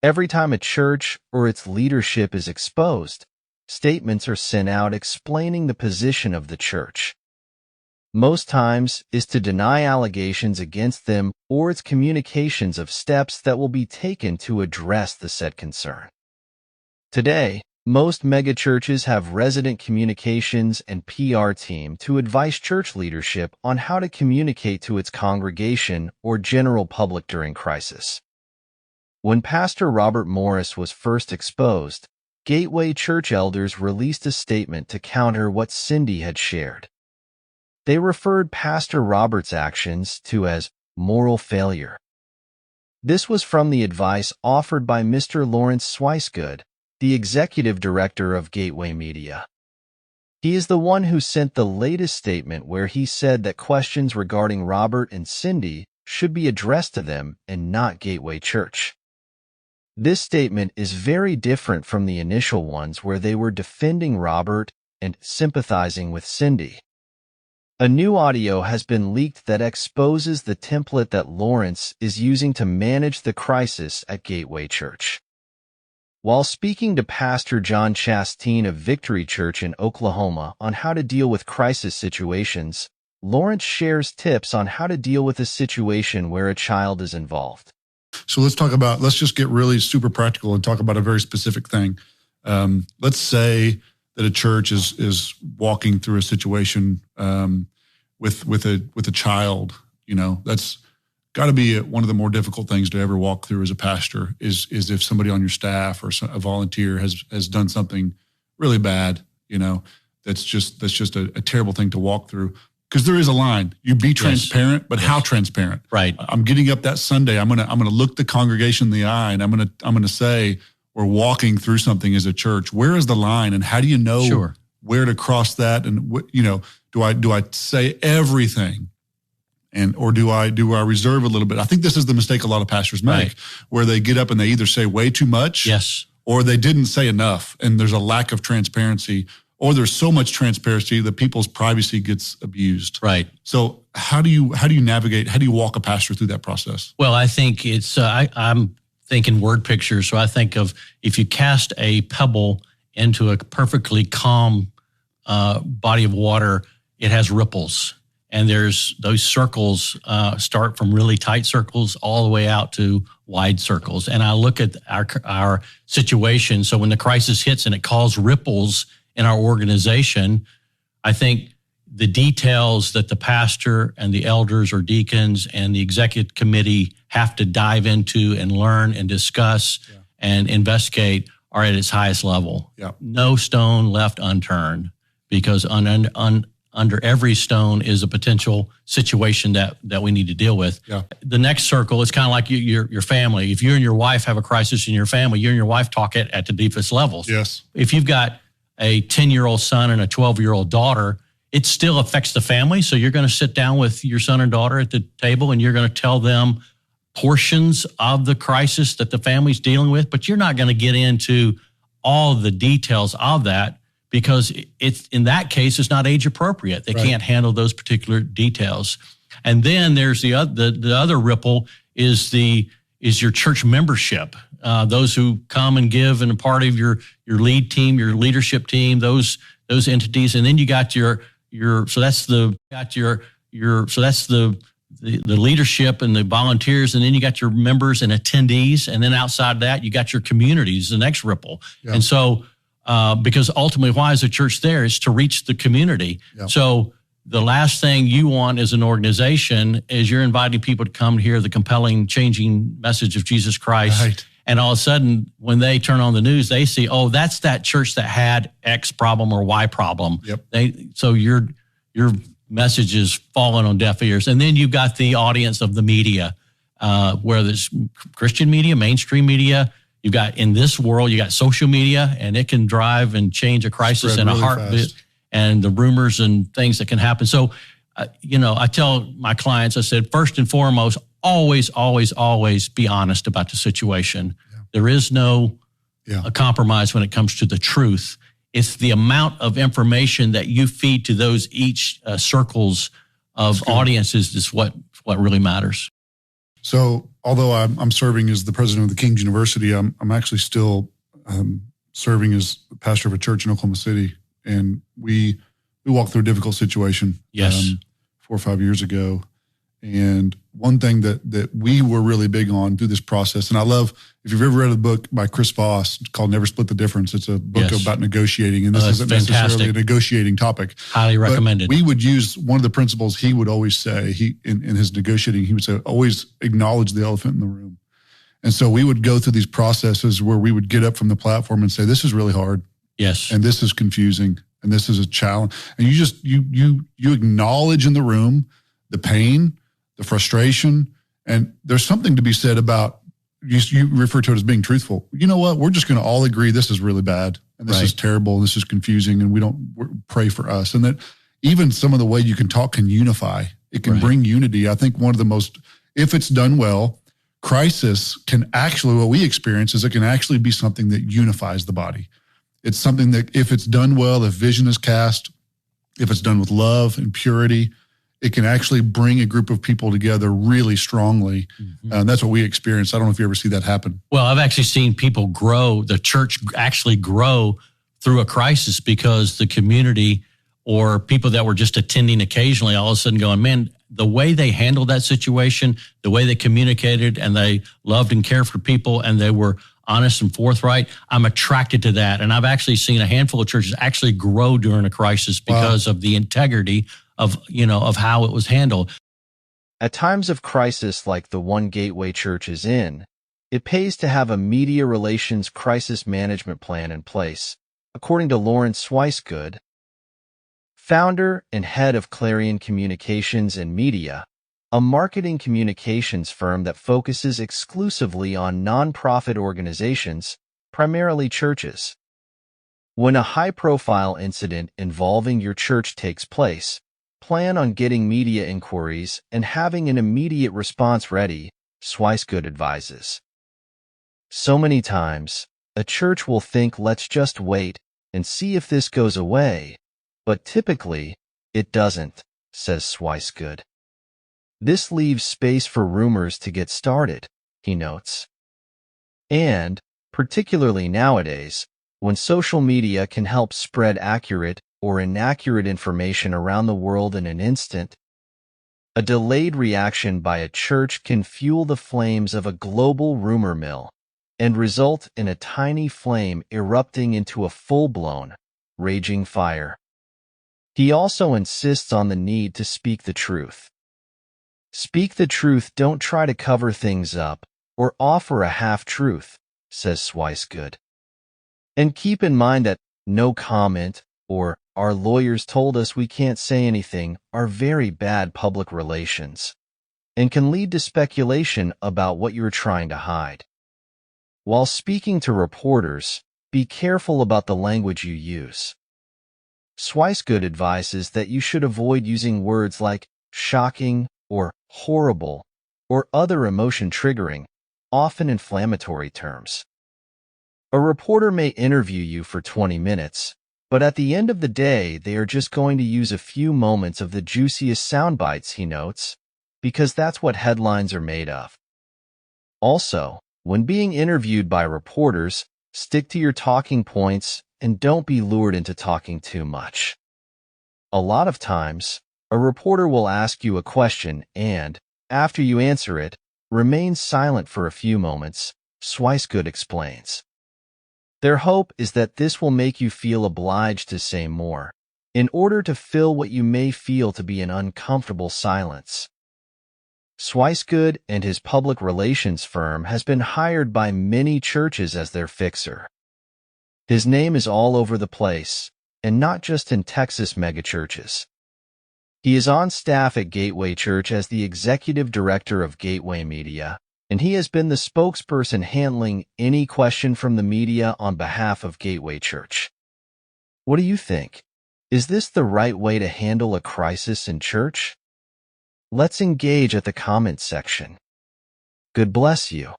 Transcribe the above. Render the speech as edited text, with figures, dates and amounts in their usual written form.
Every time a church or its leadership is exposed, statements are sent out explaining the position of the church. Most times is to deny allegations against them or its communications of steps that will be taken to address the said concern. Today, most megachurches have resident communications and PR team to advise church leadership on how to communicate to its congregation or general public during crisis. When Pastor Robert Morris was first exposed, Gateway Church elders released a statement to counter what Cindy had shared. They referred Pastor Robert's actions to as moral failure. This was from the advice offered by Mr. Lawrence Swicegood, the executive director of Gateway Media. He is the one who sent the latest statement where he said that questions regarding Robert and Cindy should be addressed to them and not Gateway Church. This statement is very different from the initial ones where they were defending Robert and sympathizing with Cindy. A new audio has been leaked that exposes the template that Lawrence is using to manage the crisis at Gateway Church. While speaking to Pastor John Chastain of Victory Church in Oklahoma on how to deal with crisis situations, Lawrence shares tips on how to deal with a situation where a child is involved. So let's just get really super practical and talk about a very specific thing. Let's say that a church is walking through a situation with a child. You know, that's got to be one of the more difficult things to ever walk through as a pastor. Is if somebody on your staff or a volunteer has done something really bad. You know, that's just a terrible thing to walk through. Because there is a line. You be transparent, but how transparent? Right. I'm getting up that Sunday. I'm gonna look the congregation in the eye, and I'm gonna say we're walking through something as a church. Where is the line, and how do you know where to cross that? And do I say everything, or do I reserve a little bit? I think this is the mistake a lot of pastors make, where they get up and they either say way too much, or they didn't say enough, and there's a lack of transparency. Or there's so much transparency that people's privacy gets abused. Right. So how do you navigate? How do you walk a pastor through that process? Well, I think it's I'm thinking word pictures. So I think of if you cast a pebble into a perfectly calm body of water, it has ripples, and there's those circles start from really tight circles all the way out to wide circles. And I look at our situation. So when the crisis hits and it causes ripples in our organization, I think the details that the pastor and the elders or deacons and the executive committee have to dive into and learn and discuss and investigate are at its highest level. Yeah. No stone left unturned, because under every stone is a potential situation that we need to deal with. Yeah. The next circle is kind of like your family. If you and your wife have a crisis in your family, you and your wife talk it at the deepest levels. Yes. If you've got a 10-year-old son and a 12-year-old daughter, it still affects the family. So you're going to sit down with your son and daughter at the table and you're going to tell them portions of the crisis that the family's dealing with, but you're not going to get into all the details of that, because it's, in that case, it's not age appropriate. They can't handle those particular details. And then there's the other ripple is your church membership. Those who come and give and a part of your lead team, your leadership team, those entities, and then you got the leadership and the volunteers, and then you got your members and attendees, and then outside of that you got your communities, the next ripple. Yeah. And so because ultimately, why is the church there? Is to reach the community. Yeah. So the last thing you want as an organization is you're inviting people to come hear the compelling, changing message of Jesus Christ. Right. And all of a sudden, when they turn on the news, they see, oh, that's that church that had X problem or Y problem. Yep. So your message is falling on deaf ears. And then you've got the audience of the media, where there's Christian media, mainstream media. You've got, in this world, you got social media, and it can drive and change a crisis in a heartbeat, and the rumors and things that can happen. So, I tell my clients, I said, first and foremost, always, always, always be honest about the situation. Yeah. There is no a compromise when it comes to the truth. It's the amount of information that you feed to those each circles of audiences is what really matters. So although I'm serving as the president of the King's University, I'm actually still serving as pastor of a church in Oklahoma City. And we walked through a difficult situation Yes. 4 or 5 years ago. And one thing that we were really big on through this process, and I love, if you've ever read a book by Chris Voss called Never Split the Difference, it's a book Yes. about negotiating, and this isn't fantastic. necessarily a negotiating topic. Highly recommended. But we would use one of the principles he would always say, in his negotiating, he would say, always acknowledge the elephant in the room. And so we would go through these processes where we would get up from the platform and say, this is really hard. Yes. And this is confusing. And this is a challenge. And you just, you acknowledge in the room the pain, the frustration, and there's something to be said about, you refer to it as being truthful. You know what? We're just going to all agree this is really bad, and this is terrible, and this is confusing, and we're pray for us. And that even some of the way you can talk can unify. It can bring unity. I think one of the most, if it's done well, crisis can actually, what we experience is it can actually be something that unifies the body. It's something that if it's done well, if vision is cast, if it's done with love and purity, it can actually bring a group of people together really strongly. Mm-hmm. And that's what we experience. I don't know if you ever see that happen. Well, I've actually seen people grow, the church actually grow through a crisis, because the community or people that were just attending occasionally all of a sudden going, man, the way they handled that situation, the way they communicated, and they loved and cared for people, and they were honest and forthright, I'm attracted to that. And I've actually seen a handful of churches actually grow during a crisis because of the integrity of how it was handled. At times of crisis like the one Gateway Church is in, it pays to have a media relations crisis management plan in place, according to Lawrence Swicegood, founder and head of Clarion Communications and Media, a marketing communications firm that focuses exclusively on nonprofit organizations, primarily churches. When a high-profile incident involving your church takes place, plan on getting media inquiries and having an immediate response ready, Swicegood advises. So many times, a church will think, let's just wait and see if this goes away, but typically, it doesn't, says Swicegood. This leaves space for rumors to get started, he notes. And, particularly nowadays, when social media can help spread accurate or inaccurate information around the world in an instant, a delayed reaction by a church can fuel the flames of a global rumor mill and result in a tiny flame erupting into a full-blown, raging fire. He also insists on the need to speak the truth. Speak the truth, don't try to cover things up or offer a half-truth, says Swicegood. And keep in mind that no comment or our lawyers told us we can't say anything are very bad public relations and can lead to speculation about what you're trying to hide. While speaking to reporters, be careful about the language you use. Swicegood advises that you should avoid using words like shocking or horrible or other emotion-triggering, often inflammatory terms. A reporter may interview you for 20 minutes, but at the end of the day, they are just going to use a few moments of the juiciest sound bites, he notes, because that's what headlines are made of. Also, when being interviewed by reporters, stick to your talking points and don't be lured into talking too much. A lot of times, a reporter will ask you a question and, after you answer it, remain silent for a few moments, Swicegood explains. Their hope is that this will make you feel obliged to say more, in order to fill what you may feel to be an uncomfortable silence. Swicegood and his public relations firm has been hired by many churches as their fixer. His name is all over the place, and not just in Texas megachurches. He is on staff at Gateway Church as the executive director of Gateway Media, and he has been the spokesperson handling any question from the media on behalf of Gateway Church. What do you think? Is this the right way to handle a crisis in church? Let's engage at the comments section. God bless you.